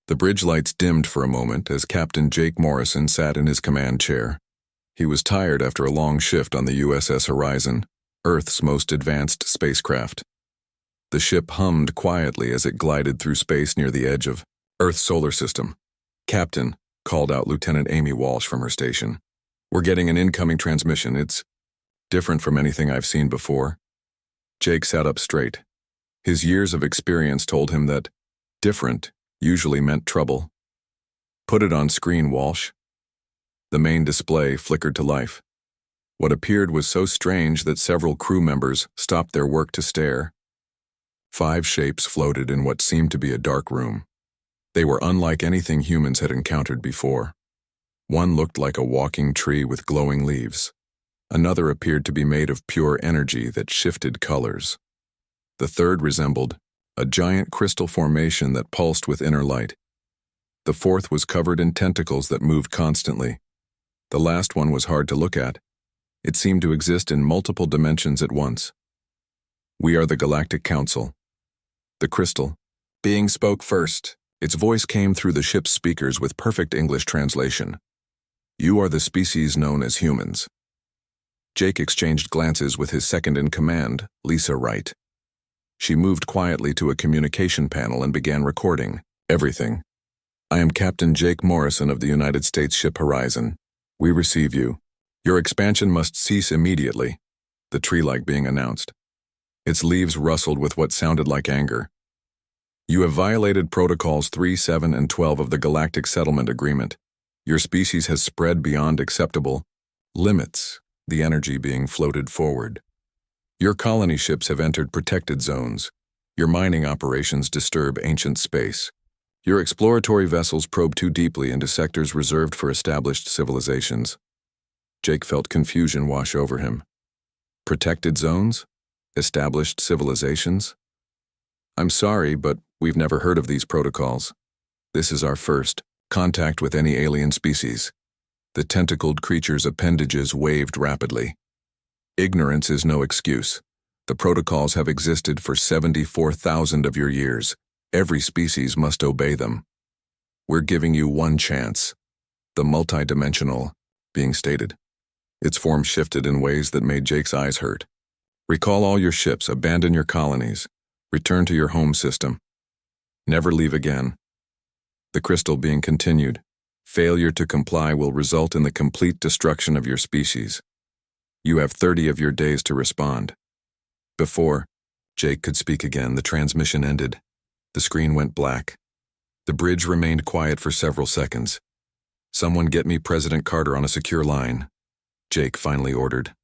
The bridge lights dimmed for a moment as Captain Jake Morrison sat in his command chair. He was tired after a long shift on the USS Horizon, Earth's most advanced spacecraft. The ship hummed quietly as it glided through space near the edge of Earth's solar system. "Captain," called out Lieutenant Amy Walsh from her station. "We're getting an incoming transmission. It's different from anything I've seen before." Jake sat up straight. His years of experience told him that different usually meant trouble. "Put it on screen, Walsh." The main display flickered to life. What appeared was so strange that several crew members stopped their work to stare. 5 shapes floated in what seemed to be a dark room. They were unlike anything humans had encountered before. One looked like a walking tree with glowing leaves. Another appeared to be made of pure energy that shifted colors. The third resembled a giant crystal formation that pulsed with inner light. The fourth was covered in tentacles that moved constantly. The last one was hard to look at. It seemed to exist in multiple dimensions at once. "We are the Galactic Council." The crystal being spoke first. Its voice came through the ship's speakers with perfect English translation. "You are the species known as humans." Jake exchanged glances with his second-in-command, Lisa Wright. She moved quietly to a communication panel and began recording everything. "I am Captain Jake Morrison of the United States ship Horizon. We receive you. Your expansion must cease immediately," the tree-like being announced. Its leaves rustled with what sounded like anger. "You have violated Protocols 3, 7, and 12 of the Galactic Settlement Agreement. Your species has spread beyond acceptable limits," the energy being floated forward. "Your colony ships have entered protected zones. Your mining operations disturb ancient space. Your exploratory vessels probe too deeply into sectors reserved for established civilizations." Jake felt confusion wash over him. Protected zones? Established civilizations? "I'm sorry, but we've never heard of these protocols. This is our first contact with any alien species." The tentacled creature's appendages waved rapidly. "Ignorance is no excuse. The protocols have existed for 74,000 of your years. Every species must obey them. We're giving you one chance." The multidimensional being stated. Its form shifted in ways that made Jake's eyes hurt. "Recall all your ships, abandon your colonies, return to your home system. Never leave again." The crystal being continued. "Failure to comply will result in the complete destruction of your species. You have 30 of your days to respond." Before Jake could speak again, the transmission ended. The screen went black. The bridge remained quiet for several seconds. "Someone get me President Carter on a secure line," Jake finally ordered.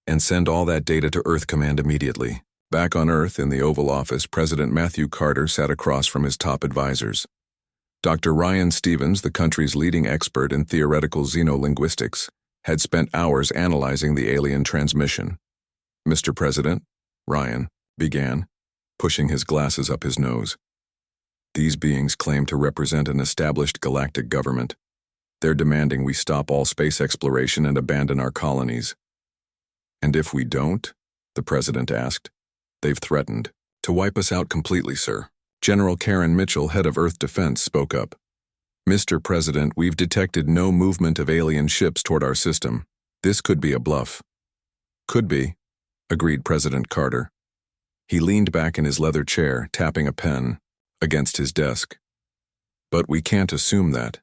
"And send all that data to Earth Command immediately." Back on Earth, in the Oval Office, President Matthew Carter sat across from his top advisors. Dr. Ryan Stevens, the country's leading expert in theoretical xenolinguistics, had spent hours analyzing the alien transmission. "Mr. President," Ryan began, pushing his glasses up his nose. "These beings claim to represent an established galactic government. They're demanding we stop all space exploration and abandon our colonies." "And if we don't?" the President asked. "They've threatened to wipe us out completely, sir." General Karen Mitchell, head of Earth Defense, spoke up. "Mr. President, we've detected no movement of alien ships toward our system. This could be a bluff." "Could be," agreed President Carter. He leaned back in his leather chair, tapping a pen against his desk. "But we can't assume that.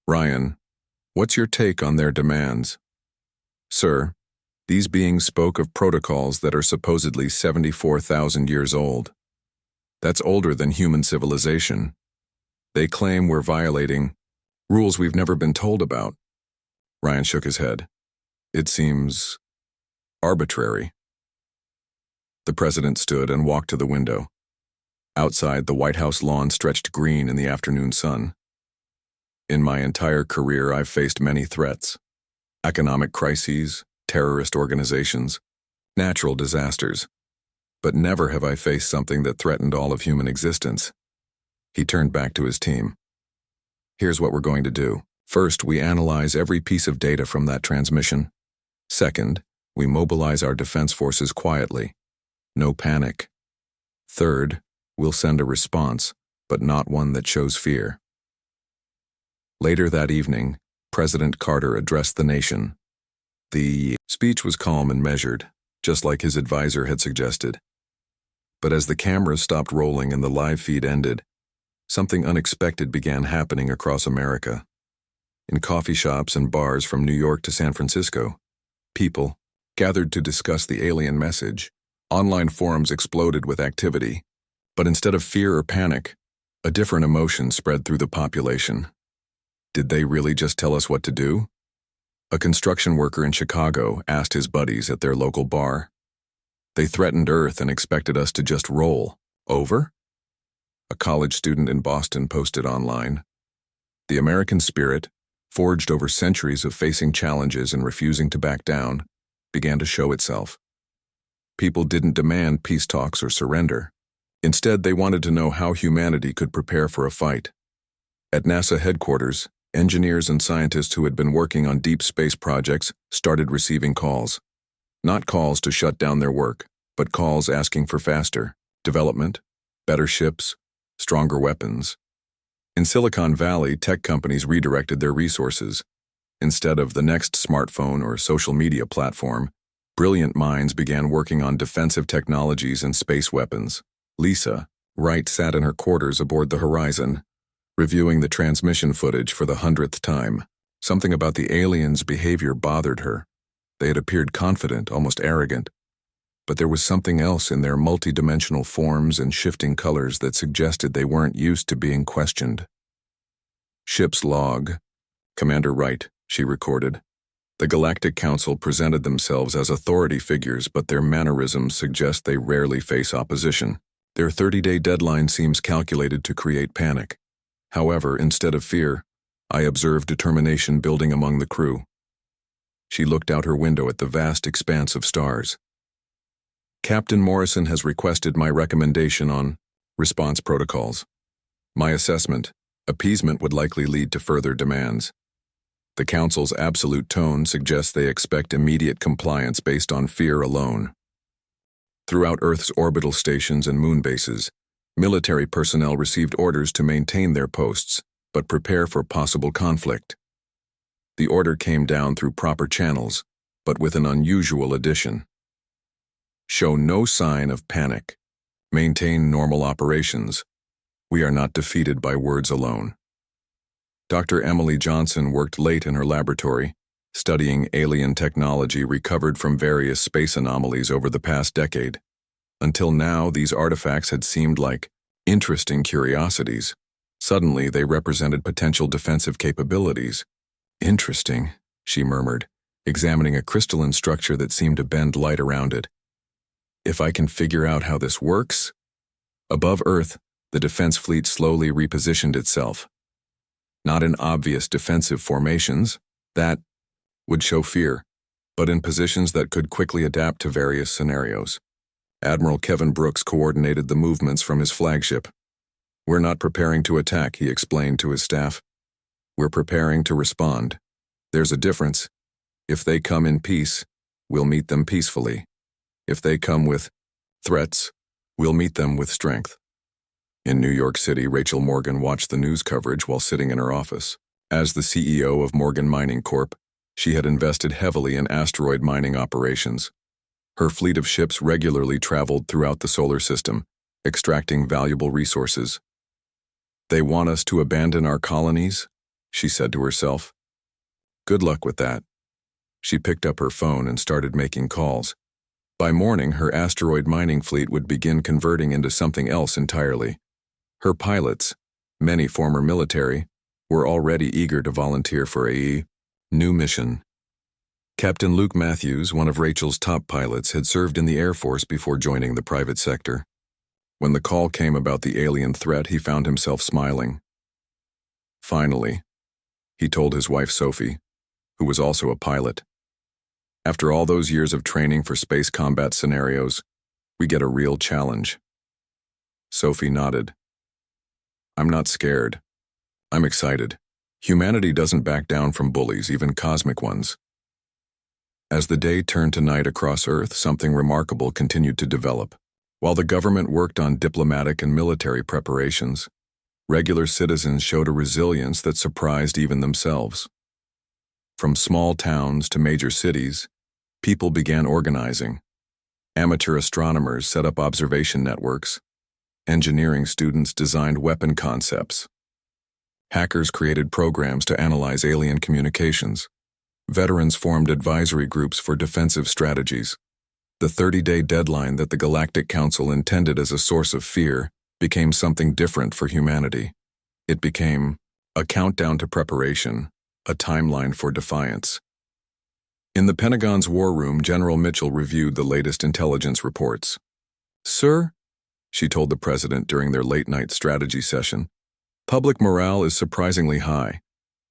Ryan, what's your take on their demands?" "Sir, these beings spoke of protocols that are supposedly 74,000 years old. That's older than human civilization. They claim we're violating rules we've never been told about." Ryan shook his head. "It seems arbitrary." The President stood and walked to the window. Outside, the White House lawn stretched green in the afternoon sun. "In my entire career, I've faced many threats. Economic crises, terrorist organizations, natural disasters. But never have I faced something that threatened all of human existence." He turned back to his team. "Here's what we're going to do. First, we analyze every piece of data from that transmission. Second, we mobilize our defense forces quietly. No panic. Third, we'll send a response, but not one that shows fear. Later that evening, President Carter addressed the nation. The speech was calm and measured, just like his advisor had suggested. But as the cameras stopped rolling and the live feed ended, something unexpected began happening across America. In coffee shops and bars from New York to San Francisco, people gathered to discuss the alien message. Online forums exploded with activity, but instead of fear or panic, a different emotion spread through the population. Did they really just tell us what to do? A construction worker in Chicago asked his buddies at their local bar. They threatened Earth and expected us to just roll. Over? A college student in Boston posted online. The American spirit, forged over centuries of facing challenges and refusing to back down, began to show itself. People didn't demand peace talks or surrender. Instead, they wanted to know how humanity could prepare for a fight. At NASA headquarters, engineers and scientists who had been working on deep space projects started receiving calls. Not calls to shut down their work, but calls asking for faster development, better ships, stronger weapons. In Silicon Valley, tech companies redirected their resources. Instead of the next smartphone or social media platform, brilliant minds began working on defensive technologies and space weapons. Lisa Wright sat in her quarters aboard the Horizon, reviewing the transmission footage for the 100th time. Something about the aliens' behavior bothered her. They had appeared confident, almost arrogant. But there was something else in their multidimensional forms and shifting colors that suggested they weren't used to being questioned. Ship's log. Commander Wright, she recorded. The Galactic Council presented themselves as authority figures, but their mannerisms suggest they rarely face opposition. Their 30-day deadline seems calculated to create panic. However, instead of fear, I observed determination building among the crew. She looked out her window at the vast expanse of stars. Captain Morrison has requested my recommendation on response protocols. My assessment, appeasement would likely lead to further demands. The Council's absolute tone suggests they expect immediate compliance based on fear alone. Throughout Earth's orbital stations and moon bases, military personnel received orders to maintain their posts, but prepare for possible conflict. The order came down through proper channels, but with an unusual addition. Show no sign of panic. Maintain normal operations. We are not defeated by words alone. Dr. Emily Johnson worked late in her laboratory, studying alien technology recovered from various space anomalies over the past decade. Until now, these artifacts had seemed like interesting curiosities. Suddenly, they represented potential defensive capabilities. Interesting, she murmured, examining a crystalline structure that seemed to bend light around it. If I can figure out how this works? Above Earth, the defense fleet slowly repositioned itself. Not in obvious defensive formations, that would show fear, but in positions that could quickly adapt to various scenarios. Admiral Kevin Brooks coordinated the movements from his flagship. We're not preparing to attack, he explained to his staff. We're preparing to respond. There's a difference. If they come in peace, we'll meet them peacefully. If they come with threats, we'll meet them with strength. In New York City, Rachel Morgan watched the news coverage while sitting in her office. As the CEO of Morgan Mining Corp., she had invested heavily in asteroid mining operations. Her fleet of ships regularly traveled throughout the solar system, extracting valuable resources. They want us to abandon our colonies, she said to herself. Good luck with that. She picked up her phone and started making calls. By morning, her asteroid mining fleet would begin converting into something else entirely. Her pilots, many former military, were already eager to volunteer for a new mission. Captain Luke Matthews, one of Rachel's top pilots, had served in the Air Force before joining the private sector. When the call came about the alien threat, he found himself smiling. Finally, he told his wife Sophie, who was also a pilot. After all those years of training for space combat scenarios, we get a real challenge. Sophie nodded. I'm not scared. I'm excited. Humanity doesn't back down from bullies, even cosmic ones. As the day turned to night across Earth, something remarkable continued to develop. While the government worked on diplomatic and military preparations, Regular citizens showed a resilience that surprised even themselves. From small towns to major cities, people began organizing. Amateur astronomers set up observation networks. Engineering students designed weapon concepts. Hackers created programs to analyze alien communications. Veterans formed advisory groups for defensive strategies. The 30-day deadline that the Galactic Council intended as a source of fear became something different for humanity. It became a countdown to preparation, a timeline for defiance. In the Pentagon's war room, General Mitchell reviewed the latest intelligence reports. "Sir," she told the president during their late-night strategy session, "public morale is surprisingly high.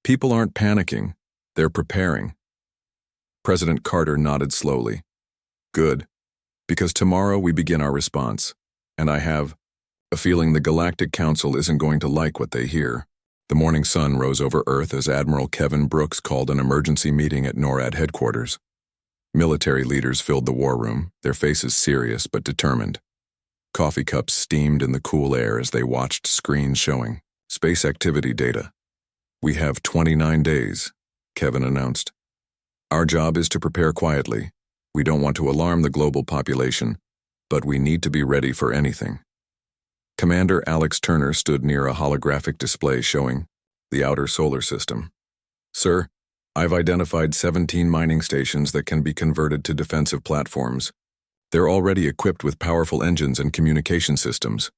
People aren't panicking, they're preparing." President Carter nodded slowly. "Good, because tomorrow we begin our response, and I have a feeling the Galactic Council isn't going to like what they hear." The morning sun rose over Earth as Admiral Kevin Brooks called an emergency meeting at NORAD headquarters. Military leaders filled the war room, their faces serious but determined. Coffee cups steamed in the cool air as they watched screens showing space activity data. "We have 29 days, Kevin announced. "Our job is to prepare quietly. We don't want to alarm the global population, but we need to be ready for anything." Commander Alex Turner stood near a holographic display showing the outer solar system. "Sir, I've identified 17 mining stations that can be converted to defensive platforms. They're already equipped with powerful engines and communication systems."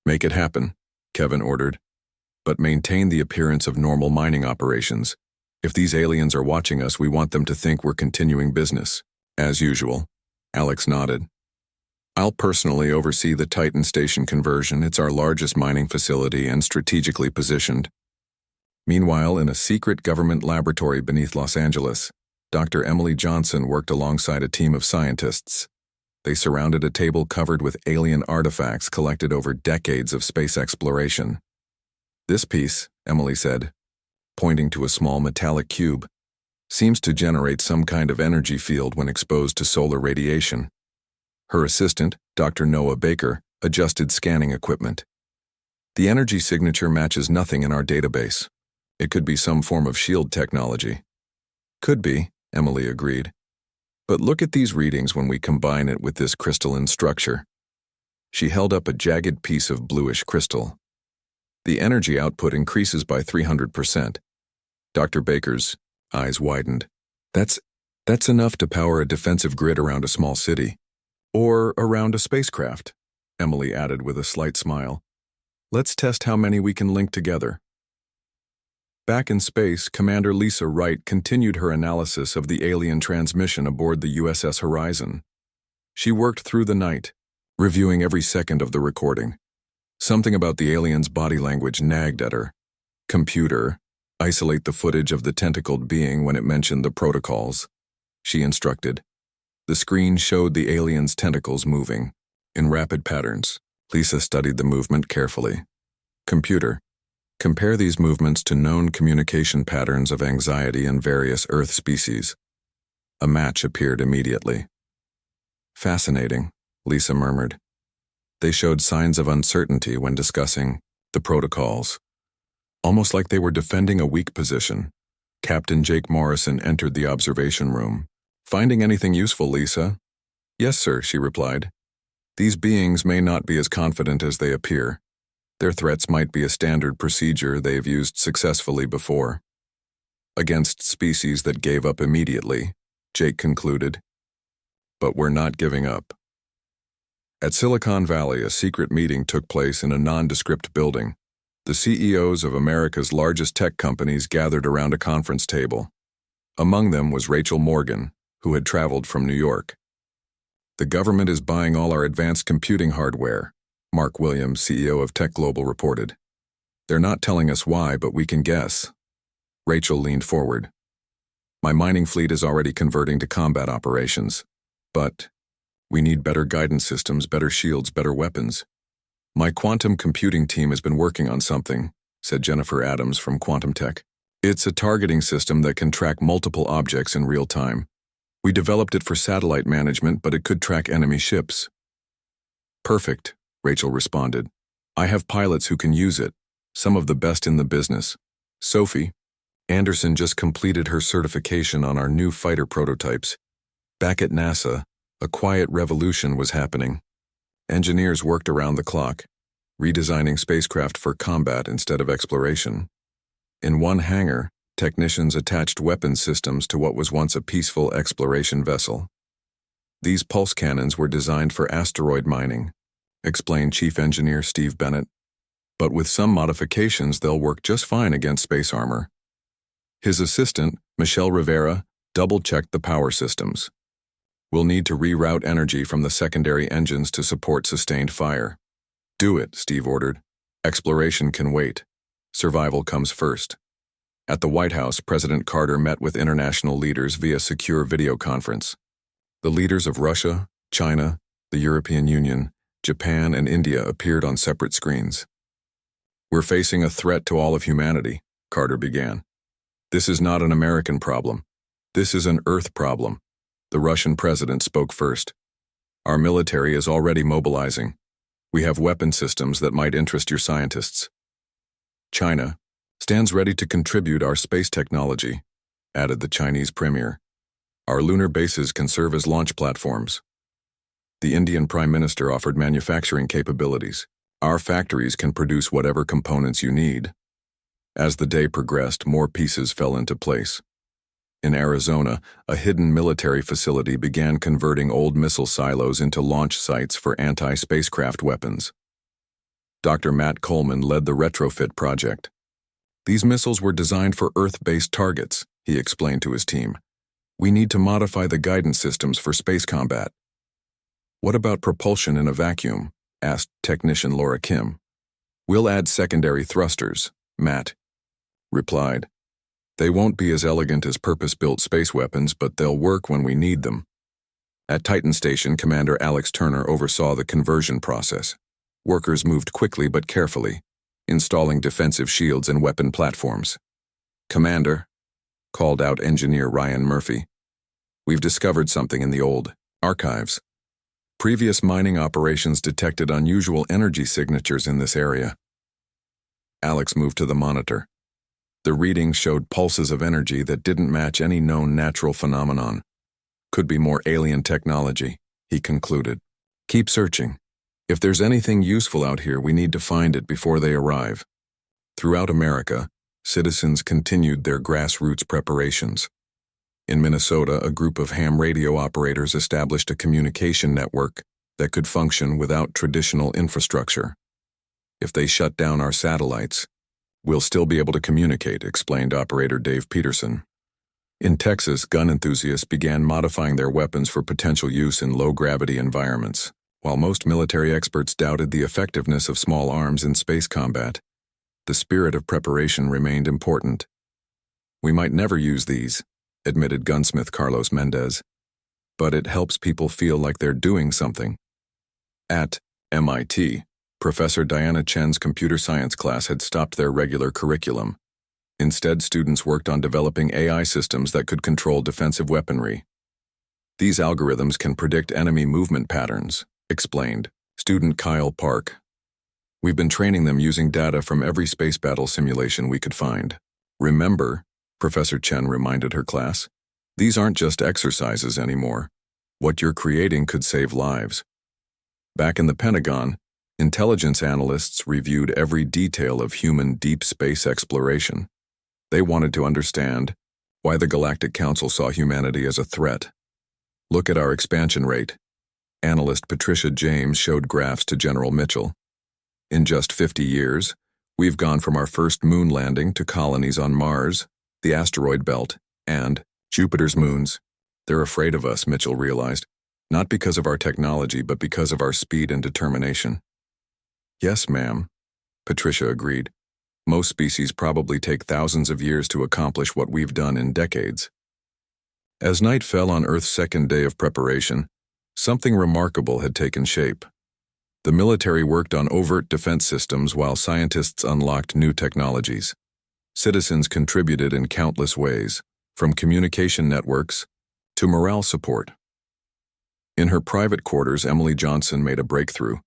"Make it happen," Kevin ordered, "but maintain the appearance of normal mining operations. If these aliens are watching us, we want them to think we're continuing business." "As usual," Alex nodded. "I'll personally oversee the Titan Station conversion. It's our largest mining facility and strategically positioned." Meanwhile, in a secret government laboratory beneath Los Angeles, Dr. Emily Johnson worked alongside a team of scientists. They surrounded a table covered with alien artifacts collected over decades of space exploration. "This piece," Emily said, pointing to a small metallic cube, "seems to generate some kind of energy field when exposed to solar radiation." Her assistant, Dr. Noah Baker, adjusted scanning equipment. "The energy signature matches nothing in our database. It could be some form of shield technology." "Could be," Emily agreed. "But look at these readings when we combine it with this crystalline structure." She held up a jagged piece of bluish crystal. "The energy output increases by 300%. Dr. Baker's eyes widened. That's enough to power a defensive grid around a small city. Or around a spacecraft," Emily added with a slight smile. "Let's test how many we can link together." Back in space, Commander Lisa Wright continued her analysis of the alien transmission aboard the USS Horizon. She worked through the night, reviewing every second of the recording. Something about the alien's body language nagged at her. "Computer, isolate the footage of the tentacled being when it mentioned the protocols," she instructed. The screen showed the alien's tentacles moving, in rapid patterns. Lisa studied the movement carefully. "Computer, compare these movements to known communication patterns of anxiety in various Earth species." A match appeared immediately. "Fascinating," Lisa murmured. They showed signs of uncertainty when discussing the protocols. Almost like they were defending a weak position. Captain Jake Morrison entered the observation room. "Finding anything useful, Lisa?" "Yes, sir," she replied. "These beings may not be as confident as they appear. Their threats might be a standard procedure they've used successfully before. Against species that gave up immediately," Jake concluded. "But we're not giving up." At Silicon Valley, a secret meeting took place in a nondescript building. The CEOs of America's largest tech companies gathered around a conference table. Among them was Rachel Morgan, who had traveled from New York. "The government is buying all our advanced computing hardware," Mark Williams, CEO of Tech Global, reported. "They're not telling us why, but we can guess." Rachel leaned forward. "My mining fleet is already converting to combat operations. But we need better guidance systems, better shields, better weapons." "My quantum computing team has been working on something," said Jennifer Adams from Quantum Tech. "It's a targeting system that can track multiple objects in real time. We developed it for satellite management, but it could track enemy ships." "Perfect," Rachel responded. "I have pilots who can use it. some of the best in the business. Sophie Anderson just completed her certification on our new fighter prototypes. Back at NASA, a quiet revolution was happening. Engineers worked around the clock, redesigning spacecraft for combat instead of exploration. In one hangar, technicians attached weapon systems to what was once a peaceful exploration vessel. These pulse cannons were designed for asteroid mining, explained Chief Engineer Steve Bennett. But with some modifications, they'll work just fine against space armor. His assistant, Michelle Rivera, double-checked the power systems. We'll need to reroute energy from the secondary engines to support sustained fire. Do it, Steve ordered. Exploration can wait. Survival comes first. At the White House, President Carter met with international leaders via secure video conference. The leaders of Russia, China, the European Union, Japan, and India appeared on separate screens. We're facing a threat to all of humanity, Carter began. This is not an American problem. This is an Earth problem. The Russian president spoke first. Our military is already mobilizing. We have weapon systems that might interest your scientists. China stands ready to contribute our space technology, added the Chinese premier. Our lunar bases can serve as launch platforms. The Indian Prime Minister offered manufacturing capabilities. Our factories can produce whatever components you need. As the day progressed, more pieces fell into place. In Arizona, a hidden military facility began converting old missile silos into launch sites for anti-spacecraft weapons. Dr. Matt Coleman led the retrofit project. These missiles were designed for Earth-based targets, he explained to his team. We need to modify the guidance systems for space combat. What about propulsion in a vacuum? Asked technician Laura Kim. We'll add secondary thrusters, Matt replied. They won't be as elegant as purpose-built space weapons, but they'll work when we need them. At Titan Station, Commander Alex Turner oversaw the conversion process. Workers moved quickly but carefully, installing defensive shields and weapon platforms. Commander, called out Engineer Ryan Murphy, we've discovered something in the old archives. Previous mining operations detected unusual energy signatures in this area. Alex moved to the monitor. The readings showed pulses of energy that didn't match any known natural phenomenon. Could be more alien technology, he concluded. Keep searching. If there's anything useful out here, we need to find it before they arrive. Throughout America, citizens continued their grassroots preparations. In Minnesota, a group of ham radio operators established a communication network that could function without traditional infrastructure. If they shut down our satellites, we'll still be able to communicate, explained operator Dave Peterson. In Texas, gun enthusiasts began modifying their weapons for potential use in low-gravity environments. While most military experts doubted the effectiveness of small arms in space combat, the spirit of preparation remained important. We might never use these, admitted gunsmith Carlos Mendez, but it helps people feel like they're doing something. At MIT, Professor Diana Chen's computer science class had stopped their regular curriculum. Instead, students worked on developing AI systems that could control defensive weaponry. These algorithms can predict enemy movement patterns, explained student Kyle Park. We've been training them using data from every space battle simulation we could find. Remember, Professor Chen reminded her class, these aren't just exercises anymore. What you're creating could save lives. Back in the Pentagon, intelligence analysts reviewed every detail of human deep space exploration. They wanted to understand why the Galactic Council saw humanity as a threat. Look at our expansion rate. Analyst Patricia James showed graphs to General Mitchell. In just 50 years, we've gone from our first moon landing to colonies on Mars, the asteroid belt, and Jupiter's moons. They're afraid of us, Mitchell realized, not because of our technology, but because of our speed and determination. Yes, ma'am, Patricia agreed. Most species probably take thousands of years to accomplish what we've done in decades. As night fell on Earth's second day of preparation, something remarkable had taken shape. The military worked on overt defense systems while scientists unlocked new technologies. Citizens contributed in countless ways, from communication networks to morale support. In her private quarters, Emily Johnson made a breakthrough.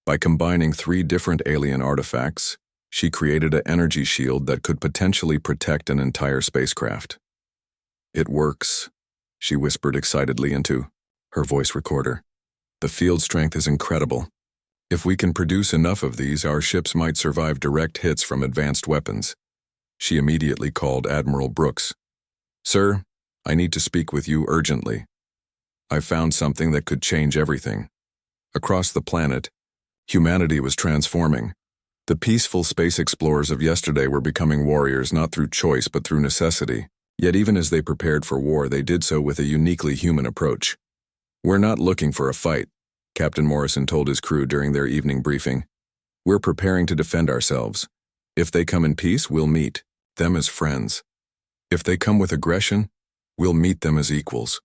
By combining 3 different alien artifacts, She created an energy shield that could potentially protect an entire spacecraft. "It works," she whispered excitedly into her voice recorder. "The field strength is incredible. If we can produce enough of these, our ships might survive direct hits from advanced weapons." She immediately called Admiral Brooks. "Sir, I need to speak with you urgently. I found something that could change everything." Across the planet, humanity was transforming. The peaceful space explorers of yesterday were becoming warriors not through choice but through necessity. Yet even as they prepared for war, they did so with a uniquely human approach. "We're not looking for a fight," Captain Morrison told his crew during their evening briefing. "We're preparing to defend ourselves. If they come in peace, we'll meet them as friends. If they come with aggression, we'll meet them as equals."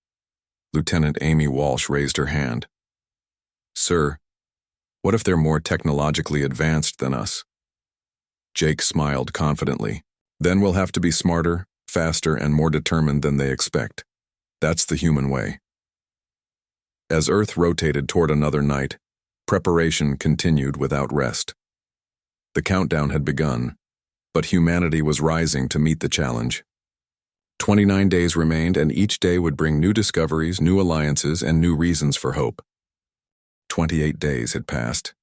Lieutenant Amy Walsh raised her hand. "Sir, what if they're more technologically advanced than us?" Jake smiled confidently. "Then we'll have to be smarter, faster, and more determined than they expect. That's the human way." As Earth rotated toward another night, preparation continued without rest. The countdown had begun, but humanity was rising to meet the challenge. 29 days remained, and each day would bring new discoveries, new alliances, and new reasons for hope. 28 days had passed.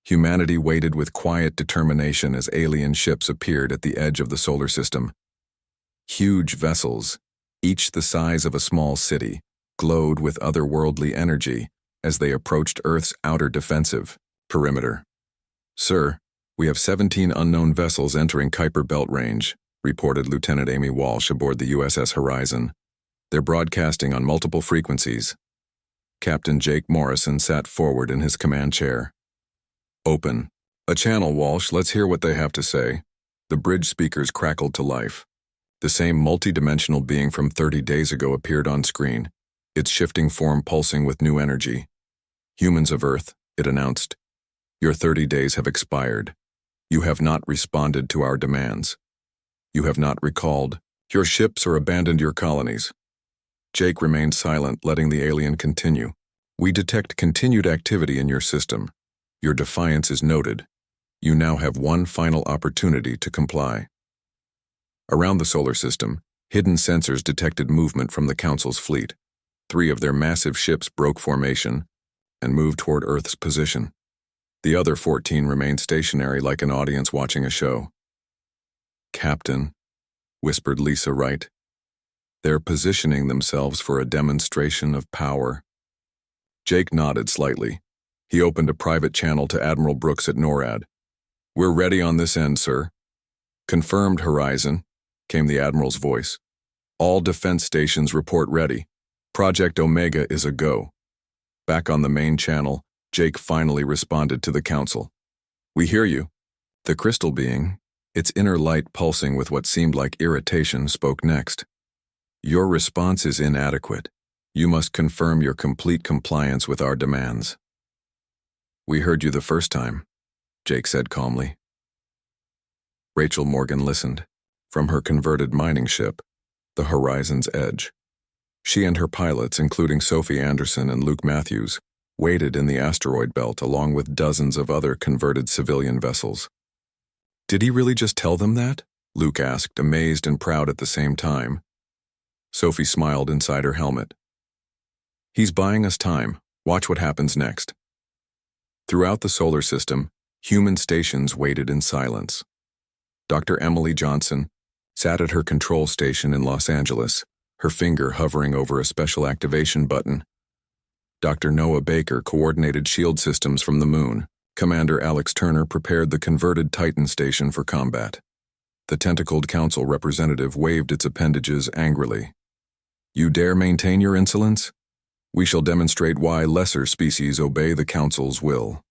Humanity waited with quiet determination as alien ships appeared at the edge of the solar system. Huge vessels, each the size of a small city, glowed with otherworldly energy as they approached Earth's outer defensive perimeter. "Sir, we have 17 unknown vessels entering Kuiper Belt range," reported Lieutenant Amy Walsh aboard the USS Horizon. "They're broadcasting on multiple frequencies." Captain Jake Morrison sat forward in his command chair. "Open a channel, Walsh. Let's hear what they have to say." The bridge speakers crackled to life. The same multi-dimensional being from 30 days ago appeared on screen, its shifting form pulsing with new energy. "Humans of Earth," it announced, "your 30 days have expired. You have not responded to our demands. You have not recalled your ships or abandoned your colonies." Jake remained silent, letting the alien continue. "We detect continued activity in your system. Your defiance is noted. You now have one final opportunity to comply." Around the solar system, hidden sensors detected movement from the Council's fleet. 3 of their massive ships broke formation and moved toward Earth's position. The other 14 remained stationary like an audience watching a show. "Captain," whispered Lisa Wright, "they're positioning themselves for a demonstration of power." Jake nodded slightly. He opened a private channel to Admiral Brooks at NORAD. "We're ready on this end, sir." "Confirmed, Horizon," came the Admiral's voice. "All defense stations report ready. Project Omega is a go." Back on the main channel, Jake finally responded to the Council. "We hear you." The crystal being, its inner light pulsing with what seemed like irritation, spoke next. "Your response is inadequate. You must confirm your complete compliance with our demands." "We heard you the first time," Jake said calmly. Rachel Morgan listened. From her converted mining ship, the Horizon's Edge. She and her pilots, including Sophie Anderson and Luke Matthews, waited in the asteroid belt along with dozens of other converted civilian vessels. "Did he really just tell them that?" Luke asked, amazed and proud at the same time. Sophie smiled inside her helmet. "He's buying us time. Watch what happens next." Throughout the solar system, human stations waited in silence. Dr. Emily Johnson sat at her control station in Los Angeles, her finger hovering over a special activation button. Dr. Noah Baker coordinated shield systems from the moon. Commander Alex Turner prepared the converted Titan station for combat. The tentacled council representative waved its appendages angrily. "You dare maintain your insolence? We shall demonstrate why lesser species obey the council's will."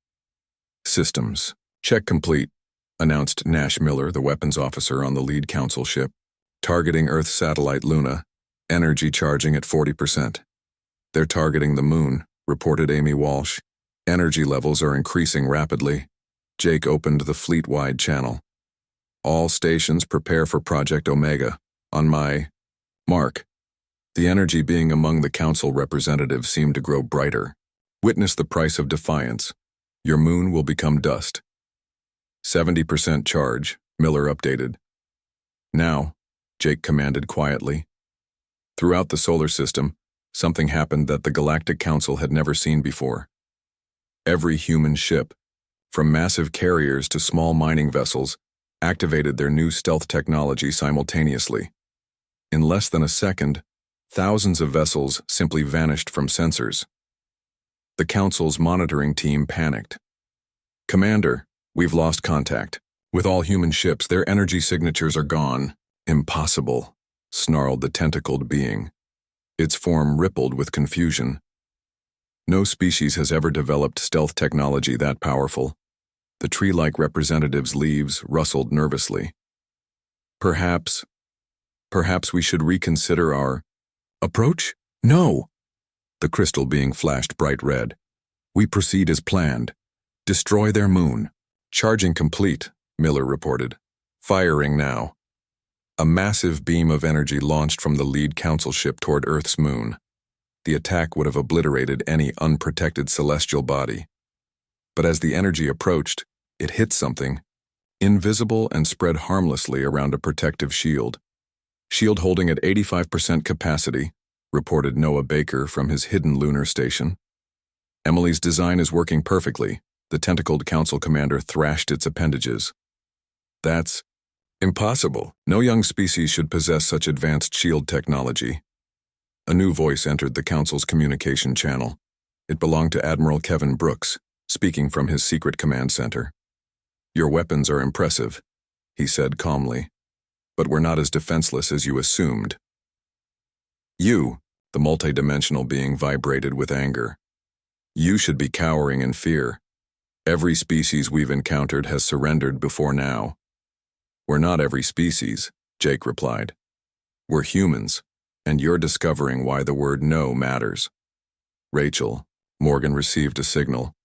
"Systems check complete," announced Nash Miller, the weapons officer on the lead council ship. "Targeting Earth's satellite Luna. Energy charging at 40%. "They're targeting the moon," reported Amy Walsh. "Energy levels are increasing rapidly." Jake opened the fleet-wide channel. "All stations prepare for Project Omega. On my mark." The energy being among the council representatives seemed to grow brighter. "Witness the price of defiance. Your moon will become dust." 70% charge, Miller updated. Now, Jake commanded quietly. Throughout the solar system, something happened that the Galactic Council had never seen before. Every human ship, from massive carriers to small mining vessels, activated their new stealth technology simultaneously. In less than a second, thousands of vessels simply vanished from sensors. The Council's monitoring team panicked. "Commander, we've lost contact. With all human ships, their energy signatures are gone." "Impossible," snarled the tentacled being. Its form rippled with confusion. No species has ever developed stealth technology that powerful. The tree-like representative's leaves rustled nervously. Perhaps we should reconsider our approach? No! The crystal being flashed bright red. "We proceed as planned. Destroy their moon." "Charging complete," Miller reported. "Firing now." A massive beam of energy launched from the lead council ship toward Earth's moon. The attack would have obliterated any unprotected celestial body. But as the energy approached, it hit something, invisible and spread harmlessly around a protective shield. "Shield holding at 85% capacity," reported Noah Baker from his hidden lunar station. "Emily's design is working perfectly," the tentacled council commander thrashed its appendages. "That's impossible. No young species should possess such advanced shield technology." A new voice entered the council's communication channel. It belonged to Admiral Kevin Brooks, speaking from his secret command center. "Your weapons are impressive," he said calmly, "but we're not as defenseless as you assumed." "You," the multidimensional being vibrated with anger. "You should be cowering in fear. Every species we've encountered has surrendered before now." "We're not every species," Jake replied. "We're humans, and you're discovering why the word no matters." "Rachel," Morgan received a signal.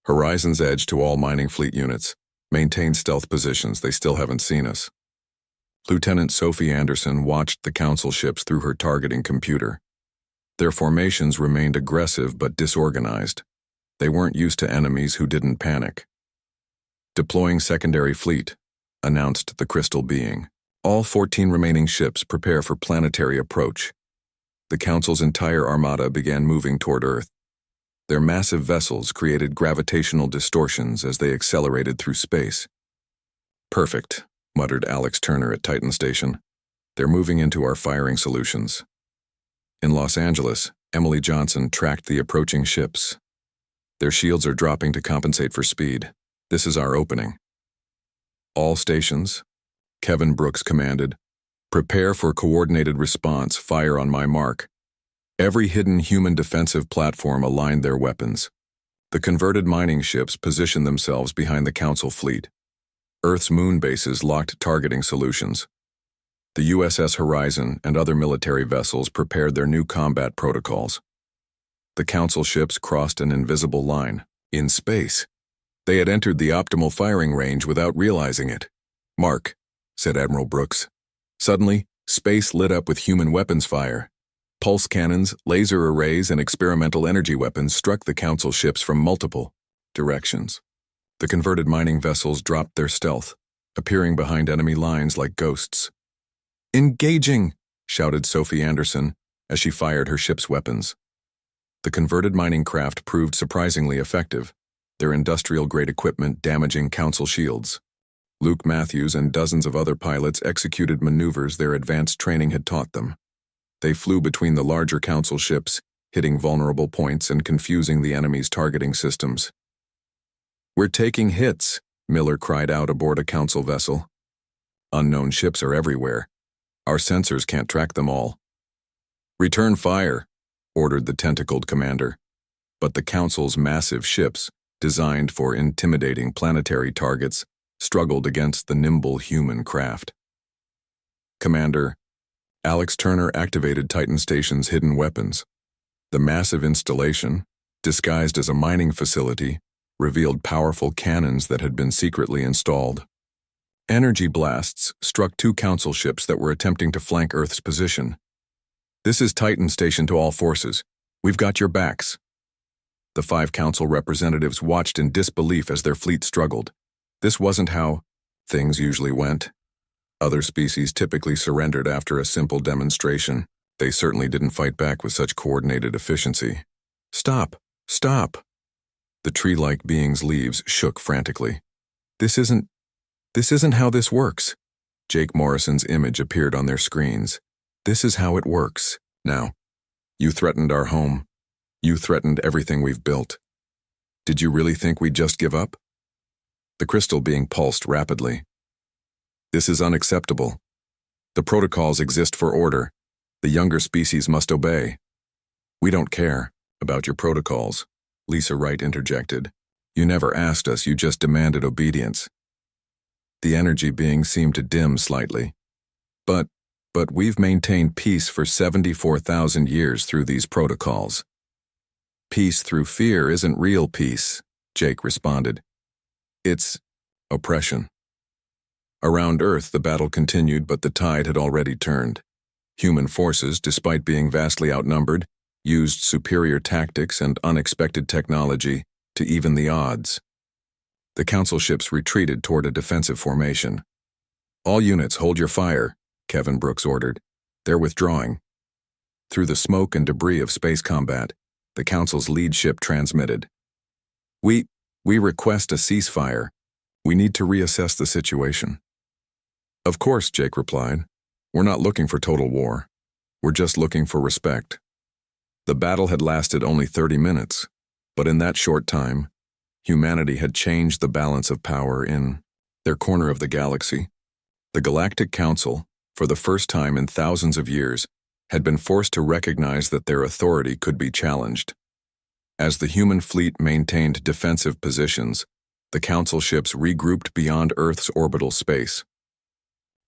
"Horizon's edge to all mining fleet units. Maintain stealth positions, they still haven't seen us." Lieutenant Sophie Anderson watched the council ships through her targeting computer. Their formations remained aggressive but disorganized. They weren't used to enemies who didn't panic. "Deploying secondary fleet," announced the crystal being. "All 14 remaining ships prepare for planetary approach." The Council's entire armada began moving toward Earth. Their massive vessels created gravitational distortions as they accelerated through space. "Perfect," muttered Alex Turner at Titan Station. "They're moving into our firing solutions." In Los Angeles, Emily Johnson tracked the approaching ships. "Their shields are dropping to compensate for speed. This is our opening." "All stations," Kevin Brooks commanded, "prepare for coordinated response, fire on my mark." Every hidden human defensive platform aligned their weapons. The converted mining ships positioned themselves behind the Council fleet. Earth's moon bases locked targeting solutions. The USS Horizon and other military vessels prepared their new combat protocols. The Council ships crossed an invisible line. In space, they had entered the optimal firing range without realizing it. "Mark," said Admiral Brooks. Suddenly, space lit up with human weapons fire. Pulse cannons, laser arrays, and experimental energy weapons struck the Council ships from multiple directions. The converted mining vessels dropped their stealth, appearing behind enemy lines like ghosts. "Engaging!" shouted Sophie Anderson as she fired her ship's weapons. The converted mining craft proved surprisingly effective, their industrial-grade equipment damaging Council shields. Luke Matthews and dozens of other pilots executed maneuvers their advanced training had taught them. They flew between the larger Council ships, hitting vulnerable points and confusing the enemy's targeting systems. "We're taking hits," Miller cried out aboard a Council vessel. "Unknown ships are everywhere. Our sensors can't track them all." "Return fire," ordered the tentacled commander. But the Council's massive ships, designed for intimidating planetary targets, struggled against the nimble human craft. "Commander," Alex Turner activated Titan Station's hidden weapons. The massive installation, disguised as a mining facility, revealed powerful cannons that had been secretly installed. Energy blasts struck 2 Council ships that were attempting to flank Earth's position. "This is Titan Station to all forces. We've got your backs." The 5 Council representatives watched in disbelief as their fleet struggled. This wasn't how things usually went. Other species typically surrendered after a simple demonstration. They certainly didn't fight back with such coordinated efficiency. Stop! Stop! The tree-like being's leaves shook frantically. This isn't how this works. Jake Morrison's image appeared on their screens. This is how it works. Now, you threatened our home. You threatened everything we've built. Did you really think we'd just give up? The crystal being pulsed rapidly. This is unacceptable. The protocols exist for order. The younger species must obey. We don't care about your protocols, Lisa Wright interjected. You never asked us, you just demanded obedience. The energy being seemed to dim slightly. But we've maintained peace for 74,000 years through these protocols. Peace through fear isn't real peace, Jake responded. It's oppression. Around Earth, the battle continued, but the tide had already turned. Human forces, despite being vastly outnumbered, used superior tactics and unexpected technology to even the odds. The Council ships retreated toward a defensive formation. All units, hold your fire, Kevin Brooks ordered. They're withdrawing. Through the smoke and debris of space combat, the Council's lead ship transmitted. We request a ceasefire. We need to reassess the situation. Of course, Jake replied. We're not looking for total war. We're just looking for respect. The battle had lasted only 30 minutes, but in that short time, humanity had changed the balance of power in their corner of the galaxy. The Galactic Council, for the first time in thousands of years, had been forced to recognize that their authority could be challenged. As the human fleet maintained defensive positions, the Council ships regrouped beyond Earth's orbital space.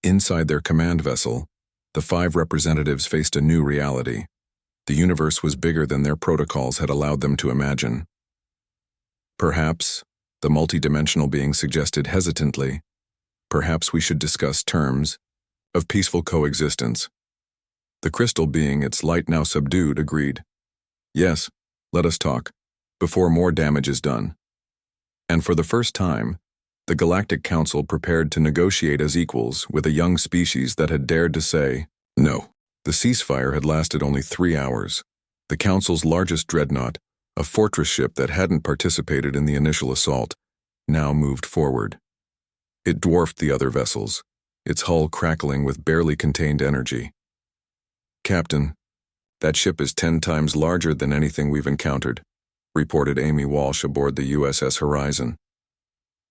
Inside their command vessel, the 5 representatives faced a new reality. The universe was bigger than their protocols had allowed them to imagine. Perhaps, the multidimensional being suggested hesitantly, perhaps we should discuss terms of peaceful coexistence. The crystal being, its light now subdued, agreed. Yes, let us talk, before more damage is done. And for the first time, the Galactic Council prepared to negotiate as equals with a young species that had dared to say no. The ceasefire had lasted only 3 hours. The Council's largest dreadnought, a fortress ship that hadn't participated in the initial assault, now moved forward. It dwarfed the other vessels, its hull crackling with barely contained energy. Captain, that ship is 10 times larger than anything we've encountered, reported Amy Walsh aboard the USS Horizon.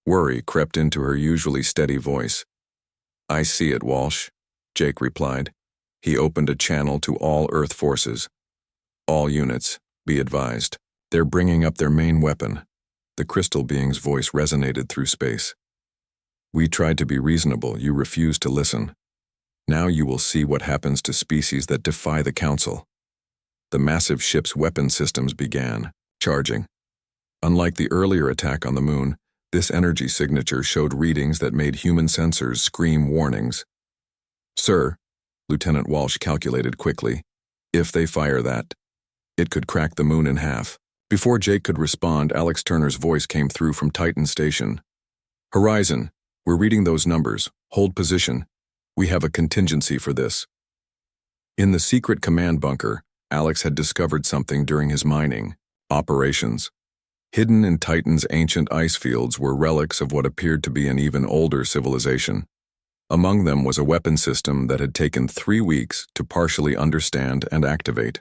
Worry crept into her usually steady voice. I see it, Walsh, Jake replied. He opened a channel to all Earth forces. All units, be advised. They're bringing up their main weapon. The crystal being's voice resonated through space. We tried to be reasonable, you refused to listen. Now you will see what happens to species that defy the Council. The massive ship's weapon systems began charging. Unlike the earlier attack on the moon, this energy signature showed readings that made human sensors scream warnings. Sir, Lieutenant Walsh calculated quickly, if they fire that, it could crack the moon in half. Before Jake could respond, Alex Turner's voice came through from Titan Station. Horizon, we're reading those numbers. Hold position. We have a contingency for this. In the secret command bunker, Alex had discovered something during his mining operations. Hidden in Titan's ancient ice fields were relics of what appeared to be an even older civilization. Among them was a weapon system that had taken 3 weeks to partially understand and activate.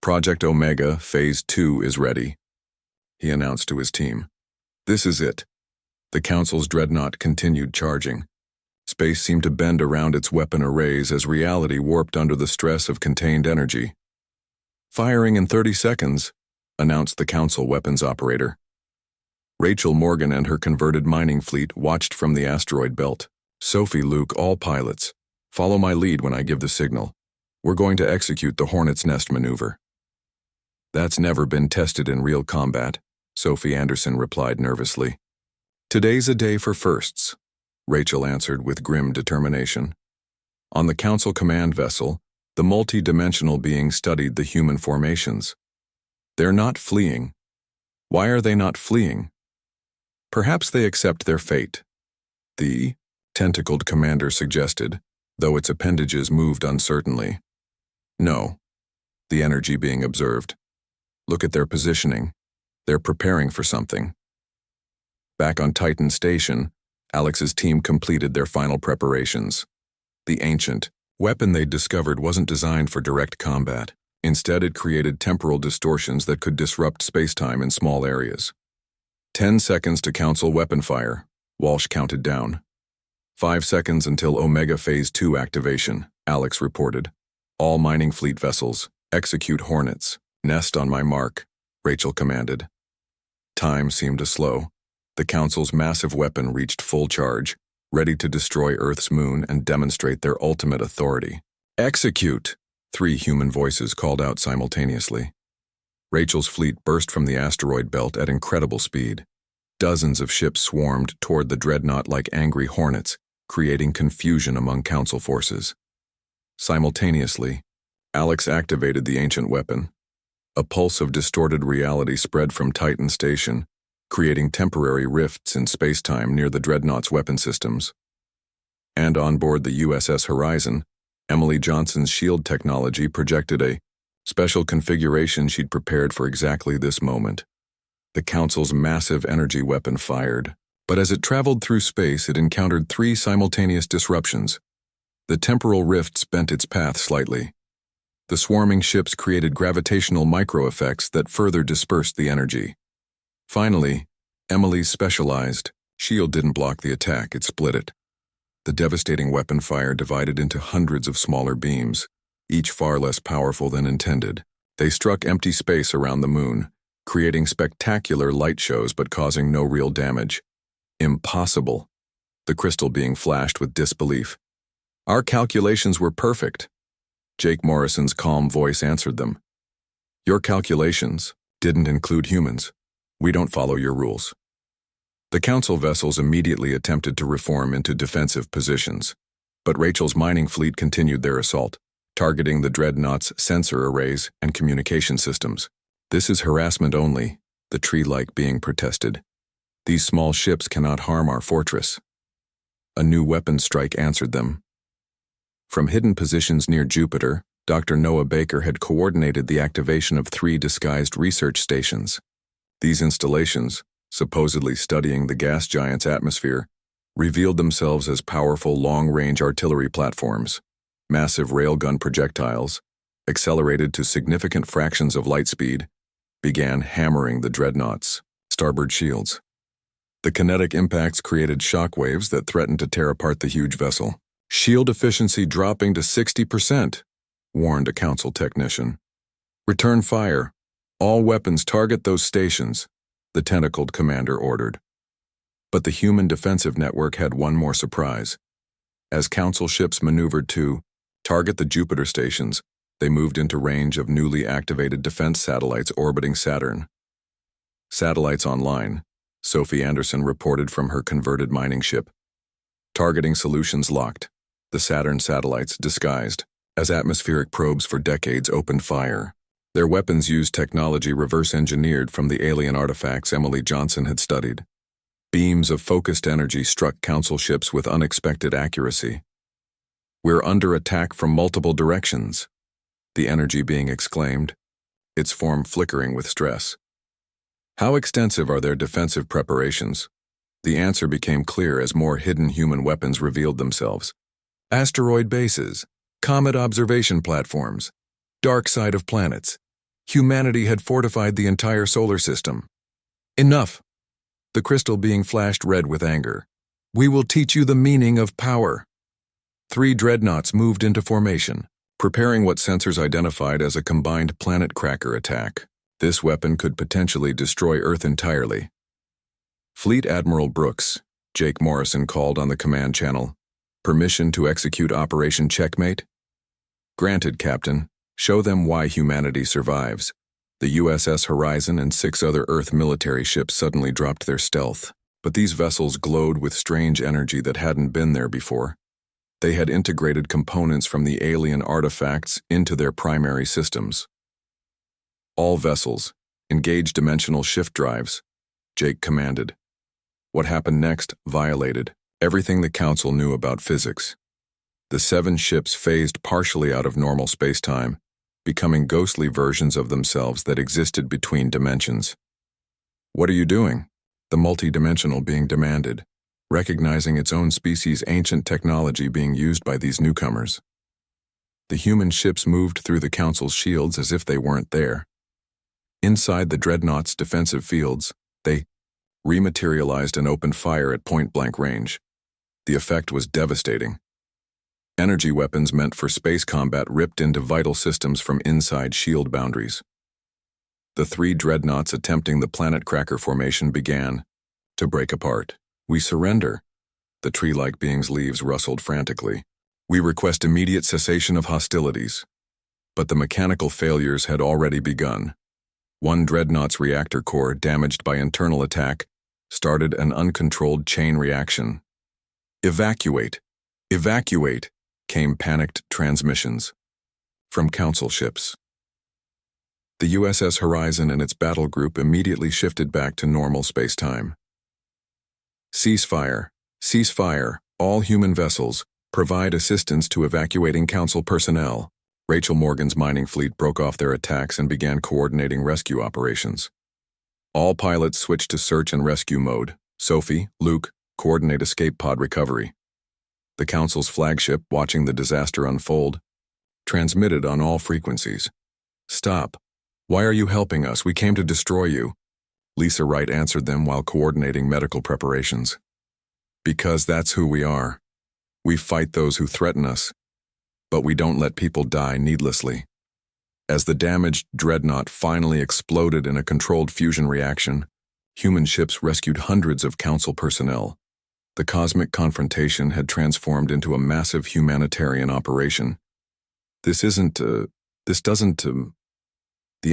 Project Omega Phase 2 is ready, he announced to his team. This is it. The Council's dreadnought continued charging. Space seemed to bend around its weapon arrays as reality warped under the stress of contained energy. Firing in 30 seconds, announced the Council weapons operator. Rachel Morgan and her converted mining fleet watched from the asteroid belt. Sophie, Luke, all pilots, follow my lead when I give the signal. We're going to execute the Hornet's Nest maneuver. That's never been tested in real combat, Sophie Anderson replied nervously. Today's a day for firsts, Rachel answered with grim determination. On the Council command vessel, the multi-dimensional being studied the human formations. They're not fleeing. Why are they not fleeing? Perhaps they accept their fate. The tentacled commander suggested, though its appendages moved uncertainly. No, the energy being observed. Look at their positioning. They're preparing for something. Back on Titan Station, Alex's team completed their final preparations. The ancient weapon they'd discovered wasn't designed for direct combat. Instead, it created temporal distortions that could disrupt space-time in small areas. 10 seconds to council weapon fire, Walsh counted down. 5 seconds until Omega Phase 2 activation, Alex reported. All mining fleet vessels, execute Hornets. Nest on my mark, Rachel commanded. Time seemed to slow. The Council's massive weapon reached full charge, ready to destroy Earth's moon and demonstrate their ultimate authority. Execute! 3 human voices called out simultaneously. Rachel's fleet burst from the asteroid belt at incredible speed. Dozens of ships swarmed toward the dreadnought like angry hornets, creating confusion among Council forces. Simultaneously, Alex activated the ancient weapon. A pulse of distorted reality spread from Titan Station, creating temporary rifts in space-time near the dreadnought's weapon systems. And on board the USS Horizon, Emily Johnson's shield technology projected a special configuration she'd prepared for exactly this moment. The Council's massive energy weapon fired, but as it traveled through space, it encountered 3 simultaneous disruptions. The temporal rifts bent its path slightly. The swarming ships created gravitational micro-effects that further dispersed the energy. Finally, Emily's specialized shield didn't block the attack, it split it. The devastating weapon fire divided into hundreds of smaller beams, each far less powerful than intended. They struck empty space around the moon, creating spectacular light shows but causing no real damage. Impossible. The crystal being flashed with disbelief. Our calculations were perfect. Jake Morrison's calm voice answered them. Your calculations didn't include humans. We don't follow your rules. The Council vessels immediately attempted to reform into defensive positions, but Rachel's mining fleet continued their assault, targeting the dreadnought's sensor arrays and communication systems. This is harassment only, the tree-like being protested. These small ships cannot harm our fortress. A new weapon strike answered them. From hidden positions near Jupiter, Dr. Noah Baker had coordinated the activation of 3 disguised research stations. These installations, supposedly studying the gas giant's atmosphere, revealed themselves as powerful long-range artillery platforms. Massive railgun projectiles, accelerated to significant fractions of light speed, began hammering the dreadnought's starboard shields. The kinetic impacts created shockwaves that threatened to tear apart the huge vessel. Shield efficiency dropping to 60%, warned a Council technician. Return fire. All weapons target those stations, the tentacled commander ordered. But the human defensive network had one more surprise. As Council ships maneuvered to target the Jupiter stations, they moved into range of newly activated defense satellites orbiting Saturn. Satellites online, Sophie Anderson reported from her converted mining ship. Targeting solutions locked. The Saturn satellites, disguised as atmospheric probes for decades, opened fire. Their weapons used technology reverse-engineered from the alien artifacts Emily Johnson had studied. Beams of focused energy struck Council ships with unexpected accuracy. We're under attack from multiple directions, the energy being exclaimed, its form flickering with stress. How extensive are their defensive preparations? The answer became clear as more hidden human weapons revealed themselves. Asteroid bases, comet observation platforms, dark side of planets. Humanity had fortified the entire solar system. Enough! The crystal being flashed red with anger. We will teach you the meaning of power. 3 dreadnoughts moved into formation, preparing what sensors identified as a combined planet cracker attack. This weapon could potentially destroy Earth entirely. Fleet Admiral Brooks, Jake Morrison called on the command channel. Permission to execute Operation Checkmate? Granted, Captain. Show them why humanity survives. The USS Horizon and 6 other Earth military ships suddenly dropped their stealth, but these vessels glowed with strange energy that hadn't been there before. They had integrated components from the alien artifacts into their primary systems. All vessels, engage dimensional shift drives, Jake commanded. What happened next violated everything the Council knew about physics. The 7 ships phased partially out of normal space-time, becoming ghostly versions of themselves that existed between dimensions. "What are you doing?" the multi-dimensional being demanded, recognizing its own species' ancient technology being used by these newcomers. The human ships moved through the Council's shields as if they weren't there. Inside the dreadnought's defensive fields, they rematerialized and opened fire at point-blank range. The effect was devastating. Energy weapons meant for space combat ripped into vital systems from inside shield boundaries. The 3 dreadnoughts attempting the planet cracker formation began to break apart. "We surrender." The tree-like being's leaves rustled frantically. "We request immediate cessation of hostilities." But the mechanical failures had already begun. One dreadnought's reactor core, damaged by internal attack, started an uncontrolled chain reaction. "Evacuate! Evacuate!" came panicked transmissions from Council ships. The USS Horizon and its battle group immediately shifted back to normal space-time. "Ceasefire! Ceasefire! All human vessels, provide assistance to evacuating Council personnel." Rachel Morgan's mining fleet broke off their attacks and began coordinating rescue operations. All pilots switched to search and rescue mode. Sophie, Luke, coordinate escape pod recovery. The Council's flagship, watching the disaster unfold, transmitted on all frequencies. "Stop. Why are you helping us? We came to destroy you." Lisa Wright answered them while coordinating medical preparations. "Because that's who we are. We fight those who threaten us, but we don't let people die needlessly." As the damaged dreadnought finally exploded in a controlled fusion reaction, human ships rescued hundreds of Council personnel. The cosmic confrontation had transformed into a massive humanitarian operation. The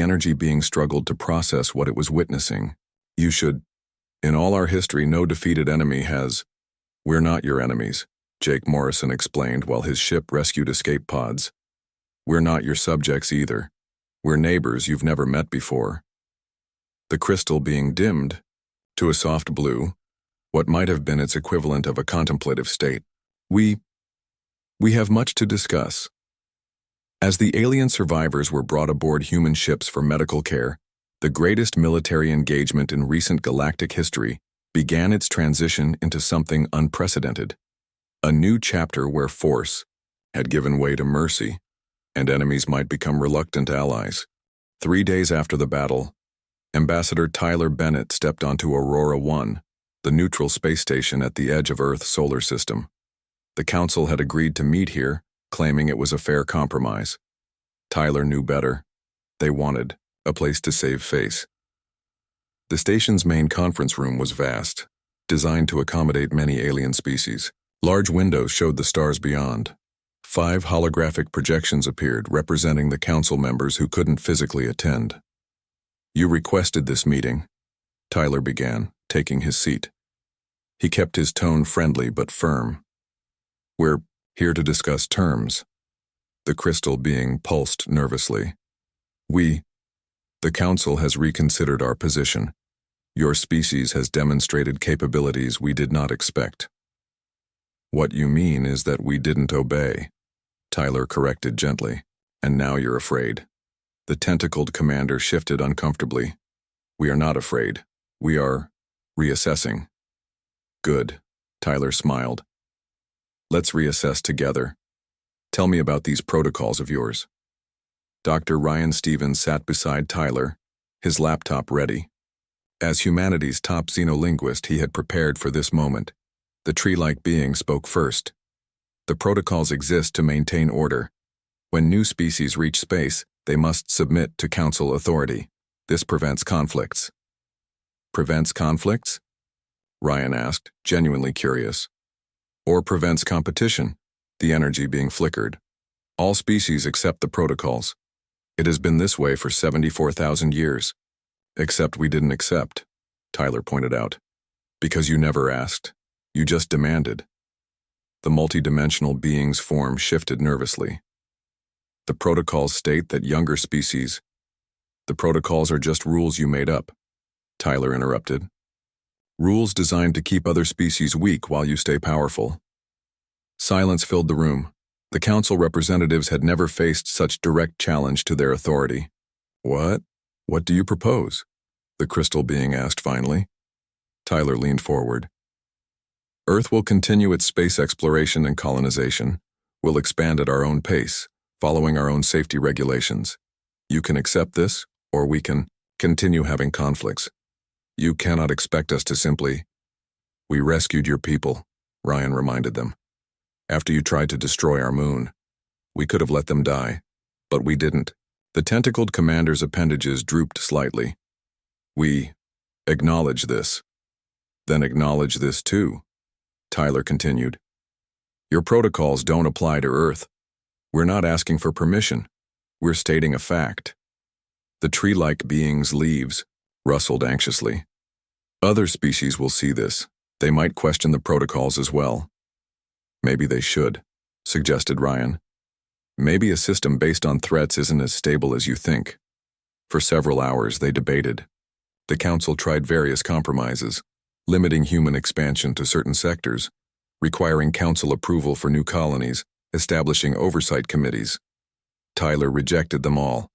energy being struggled to process what it was witnessing. In all our history, no defeated enemy has. We're not your enemies," Jake Morrison explained while his ship rescued escape pods. "We're not your subjects either. We're neighbors you've never met before." The crystal being dimmed to a soft blue, what might have been its equivalent of a contemplative state. We have much to discuss." As the alien survivors were brought aboard human ships for medical care, the greatest military engagement in recent galactic history began its transition into something unprecedented. A new chapter where force had given way to mercy, and enemies might become reluctant allies. 3 days after the battle, Ambassador Tyler Bennett stepped onto Aurora 1, the neutral space station at the edge of Earth's solar system. The Council had agreed to meet here, claiming it was a fair compromise. Tyler knew better. They wanted a place to save face. The station's main conference room was vast, designed to accommodate many alien species. Large windows showed the stars beyond. 5 holographic projections appeared, representing the Council members who couldn't physically attend. "You requested this meeting," Tyler began, taking his seat. He kept his tone friendly but firm. "We're here to discuss terms." The crystal being pulsed nervously. The Council has reconsidered our position. Your species has demonstrated capabilities we did not expect." "What you mean is that we didn't obey," Tyler corrected gently. "And now you're afraid." The tentacled commander shifted uncomfortably. "We are not afraid. We are reassessing." "Good," Tyler smiled. "Let's reassess together. Tell me about these protocols of yours." Dr. Ryan Stevens sat beside Tyler, his laptop ready. As humanity's top xenolinguist, he had prepared for this moment. The tree-like being spoke first. "The protocols exist to maintain order. When new species reach space, they must submit to Council authority. This prevents conflicts." "Prevents conflicts?" Ryan asked, genuinely curious. "Or prevents competition," the energy being flickered. "All species accept the protocols. It has been this way for 74,000 years. Except we didn't accept," Tyler pointed out. "Because you never asked. You just demanded." The multidimensional being's form shifted nervously. "The protocols state that younger species—" "The protocols are just rules you made up," Tyler interrupted. Rules designed to keep other species weak while you stay powerful. Silence filled the room. The council representatives had never faced such direct challenge to their authority. What? What do you propose? The crystal being asked finally. Tyler leaned forward. Earth will continue its space exploration and colonization. We'll expand at our own pace, following our own safety regulations. You can accept this, or we can continue having conflicts. You cannot expect us to simply... We rescued your people, Ryan reminded them. After you tried to destroy our moon. We could have let them die, but we didn't. The tentacled commander's appendages drooped slightly. We acknowledge this. Then acknowledge this too, Tyler continued. Your protocols don't apply to Earth. We're not asking for permission. We're stating a fact. The tree-like being's leaves rustled anxiously. Other species will see this. They might question the protocols as well. Maybe they should, suggested Ryan. Maybe a system based on threats isn't as stable as you think. For several hours they debated. The council tried various compromises, limiting human expansion to certain sectors, requiring council approval for new colonies, establishing oversight committees. Tyler rejected them all.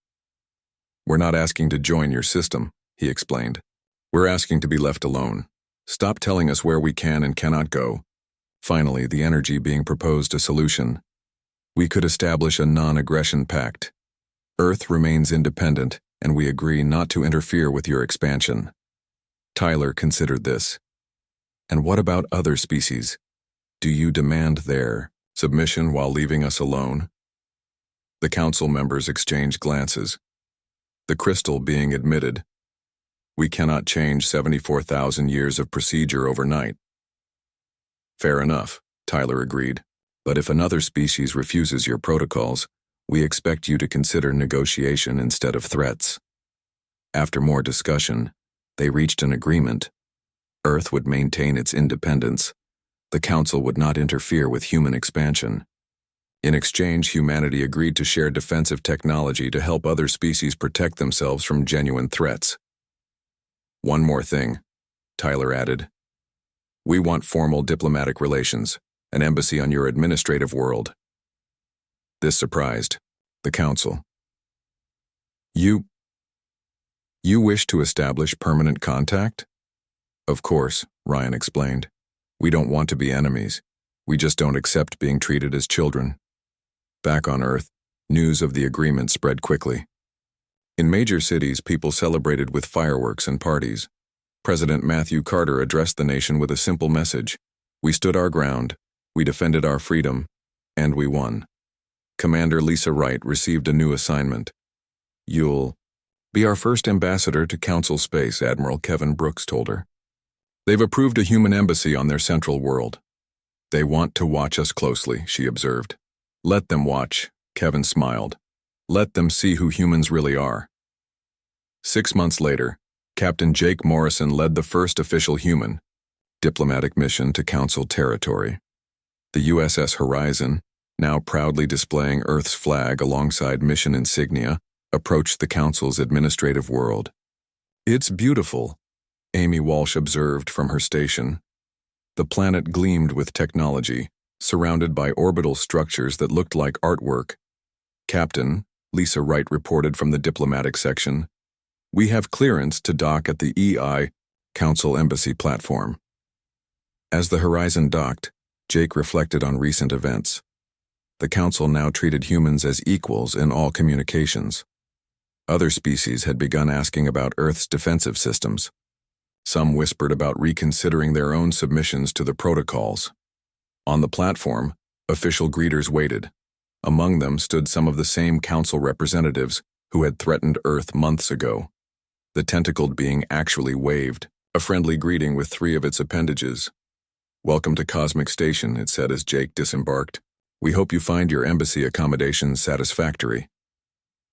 We're not asking to join your system, he explained. We're asking to be left alone. Stop telling us where we can and cannot go. Finally, the energy being proposed a solution. We could establish a non-aggression pact. Earth remains independent, and we agree not to interfere with your expansion. Tyler considered this. And what about other species? Do you demand their submission while leaving us alone? The council members exchanged glances. The crystal being admitted. We cannot change 74,000 years of procedure overnight. Fair enough, Tyler agreed. But if another species refuses your protocols, we expect you to consider negotiation instead of threats. After more discussion, they reached an agreement. Earth would maintain its independence. The Council would not interfere with human expansion. In exchange, humanity agreed to share defensive technology to help other species protect themselves from genuine threats. One more thing, Tyler added. We want formal diplomatic relations, an embassy on your administrative world. This surprised the Council. You wish to establish permanent contact? Of course, Ryan explained. We don't want to be enemies. We just don't accept being treated as children. Back on Earth, news of the agreement spread quickly. In major cities, people celebrated with fireworks and parties. President Matthew Carter addressed the nation with a simple message. We stood our ground, we defended our freedom, and we won. Commander Lisa Wright received a new assignment. You'll be our first ambassador to Council Space, Admiral Kevin Brooks told her. They've approved a human embassy on their central world. They want to watch us closely, she observed. Let them watch, Kevin smiled. Let them see who humans really are. 6 months later, Captain Jake Morrison led the first official human diplomatic mission to Council territory. The USS Horizon, now proudly displaying Earth's flag alongside mission insignia, approached the Council's administrative world. It's beautiful, Amy Walsh observed from her station. The planet gleamed with technology, surrounded by orbital structures that looked like artwork. Captain, Lisa Wright reported from the diplomatic section. We have clearance to dock at the EI Council Embassy platform. As the Horizon docked, Jake reflected on recent events. The Council now treated humans as equals in all communications. Other species had begun asking about Earth's defensive systems. Some whispered about reconsidering their own submissions to the protocols. On the platform, official greeters waited. Among them stood some of the same Council representatives who had threatened Earth months ago. The tentacled being actually waved, a friendly greeting with 3 of its appendages. Welcome to Cosmic Station, it said as Jake disembarked. We hope you find your embassy accommodations satisfactory.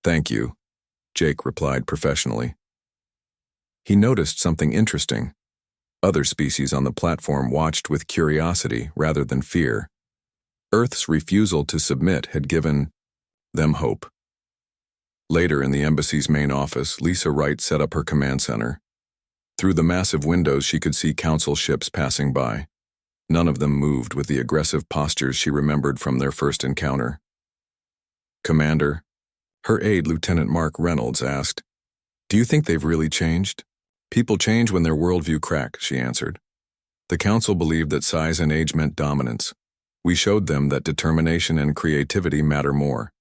Thank you, Jake replied professionally. He noticed something interesting. Other species on the platform watched with curiosity rather than fear. Earth's refusal to submit had given them hope. Later in the embassy's main office, Lisa Wright set up her command center. Through the massive windows she could see council ships passing by. None of them moved with the aggressive postures she remembered from their first encounter. "Commander," her aide, Lieutenant Mark Reynolds, asked, "do you think they've really changed?" "People change when their worldview crack," she answered. "The council believed that size and age meant dominance. We showed them that determination and creativity matter more."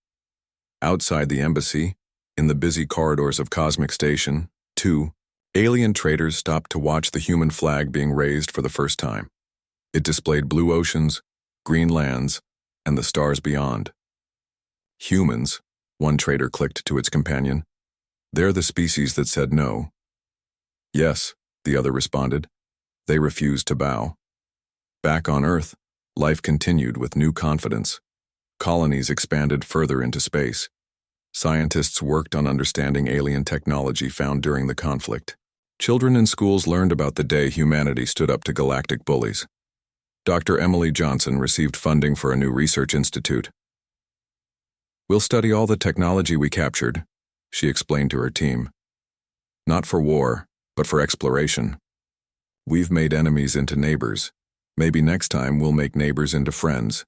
Outside the embassy, in the busy corridors of Cosmic Station, 2, alien traders stopped to watch the human flag being raised for the first time. It displayed blue oceans, green lands, and the stars beyond. "Humans," one trader clicked to its companion. "They're the species that said no." "Yes," the other responded. "They refused to bow." Back on Earth, life continued with new confidence. Colonies expanded further into space. Scientists worked on understanding alien technology found during the conflict. Children in schools learned about the day humanity stood up to galactic bullies. Dr. Emily Johnson received funding for a new research institute. "We'll study all the technology we captured," she explained to her team. "Not for war, but for exploration. We've made enemies into neighbors. Maybe next time we'll make neighbors into friends."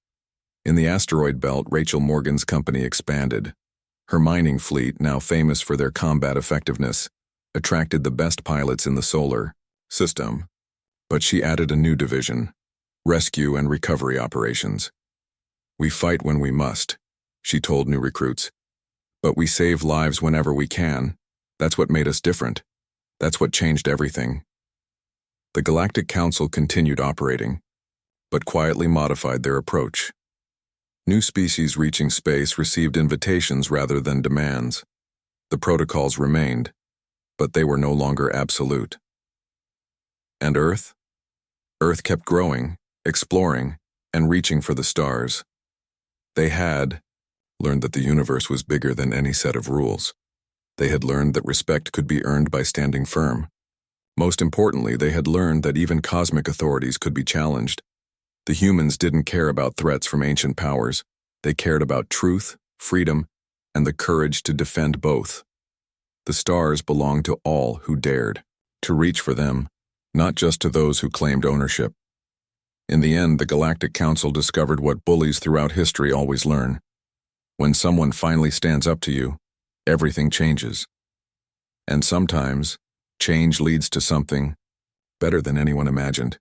In the asteroid belt, Rachel Morgan's company expanded. Her mining fleet, now famous for their combat effectiveness, attracted the best pilots in the solar system. But she added a new division: rescue and recovery operations. "We fight when we must," she told new recruits. "But we save lives whenever we can. That's what made us different. That's what changed everything." The Galactic Council continued operating, but quietly modified their approach. New species reaching space received invitations rather than demands. The protocols remained, but they were no longer absolute. And Earth? Earth kept growing, exploring, and reaching for the stars. They had learned that the universe was bigger than any set of rules. They had learned that respect could be earned by standing firm. Most importantly, they had learned that even cosmic authorities could be challenged. The humans didn't care about threats from ancient powers. They cared about truth, freedom, and the courage to defend both. The stars belonged to all who dared to reach for them, not just to those who claimed ownership. In the end, the Galactic Council discovered what bullies throughout history always learn. When someone finally stands up to you, everything changes. And sometimes, change leads to something better than anyone imagined.